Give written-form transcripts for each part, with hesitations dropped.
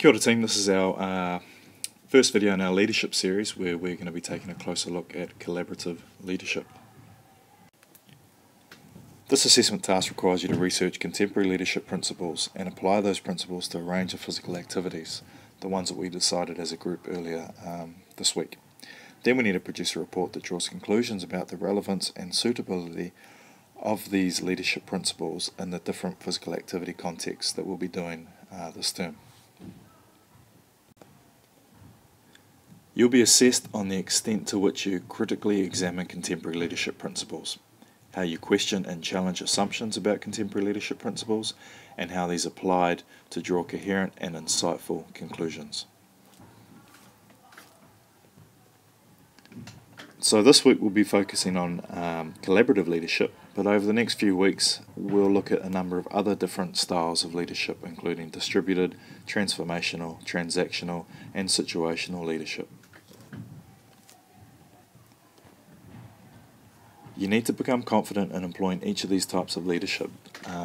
Kia ora team, this is our first video in our leadership series where we're going to be taking a closer look at collaborative leadership. This assessment task requires you to research contemporary leadership principles and apply those principles to a range of physical activities, the ones that we decided as a group earlier this week. Then we need to produce a report that draws conclusions about the relevance and suitability of these leadership principles in the different physical activity contexts that we'll be doing this term. You'll be assessed on the extent to which you critically examine contemporary leadership principles, how you question and challenge assumptions about contemporary leadership principles, and how these applied to draw coherent and insightful conclusions. So this week we'll be focusing on collaborative leadership, but over the next few weeks we'll look at a number of other different styles of leadership, including distributed, transformational, transactional, and situational leadership. You need to become confident in employing each of these types of leadership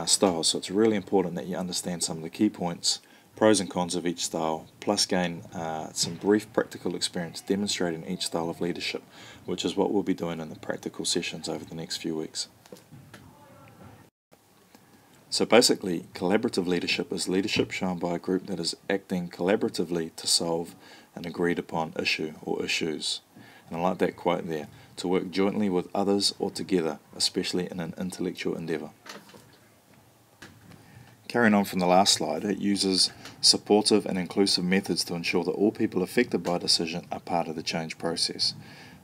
styles, so it's really important that you understand some of the key points, pros and cons of each style, plus gain some brief practical experience demonstrating each style of leadership, which is what we'll be doing in the practical sessions over the next few weeks. So basically, collaborative leadership is leadership shown by a group that is acting collaboratively to solve an agreed upon issue or issues. And I like that quote there, to work jointly with others or together, especially in an intellectual endeavour. Carrying on from the last slide, it uses supportive and inclusive methods to ensure that all people affected by a decision are part of the change process.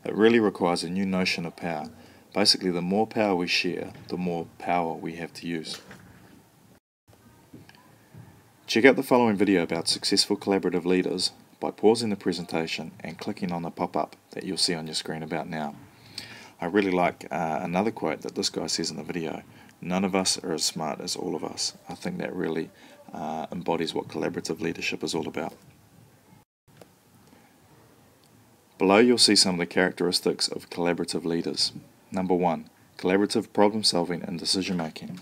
It really requires a new notion of power. Basically, the more power we share, the more power we have to use. Check out the following video about successful collaborative leaders by pausing the presentation and clicking on the pop-up that you'll see on your screen about now. I really like another quote that this guy says in the video: "None of us are as smart as all of us." I think that really embodies what collaborative leadership is all about. Below you'll see some of the characteristics of collaborative leaders. Number 1, collaborative problem solving and decision making.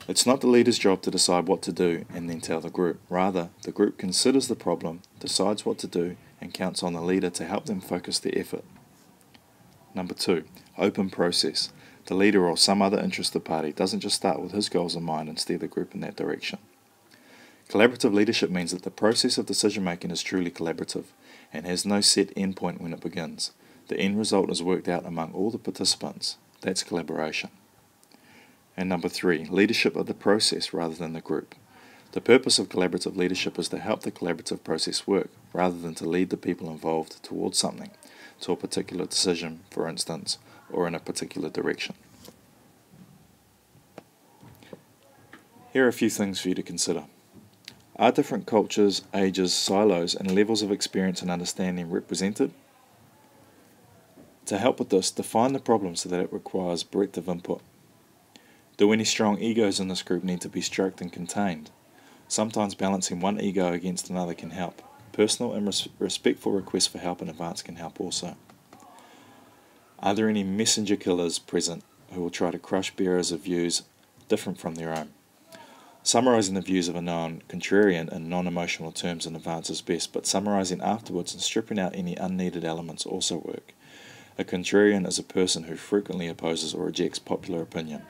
It's not the leader's job to decide what to do and then tell the group. Rather, the group considers the problem, decides what to do, and counts on the leader to help them focus their effort. Number 2, open process. The leader or some other interested party doesn't just start with his goals in mind and steer the group in that direction. Collaborative leadership means that the process of decision making is truly collaborative and has no set endpoint when it begins. The end result is worked out among all the participants. That's collaboration. And number 3, leadership of the process rather than the group. The purpose of collaborative leadership is to help the collaborative process work, rather than to lead the people involved towards something, to a particular decision, for instance, or in a particular direction. Here are a few things for you to consider. Are different cultures, ages, silos, and levels of experience and understanding represented? To help with this, define the problem so that it requires breadth of input. Do any strong egos in this group need to be stroked and contained? Sometimes balancing one ego against another can help. Personal and respectful requests for help in advance can help also. Are there any messenger killers present who will try to crush bearers of views different from their own? Summarising the views of a known contrarian in non-emotional terms in advance is best, but summarising afterwards and stripping out any unneeded elements also work. A contrarian is a person who frequently opposes or rejects popular opinion.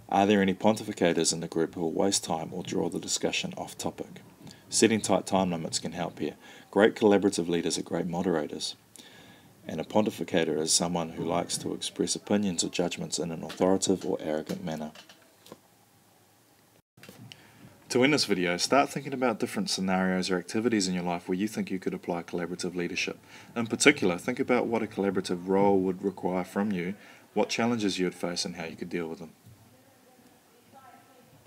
Are there any pontificators in the group who will waste time or draw the discussion off topic? Setting tight time limits can help here. Great collaborative leaders are great moderators. And a pontificator is someone who likes to express opinions or judgments in an authoritative or arrogant manner. To end this video, start thinking about different scenarios or activities in your life where you think you could apply collaborative leadership. In particular, think about what a collaborative role would require from you, what challenges you would face, and how you could deal with them.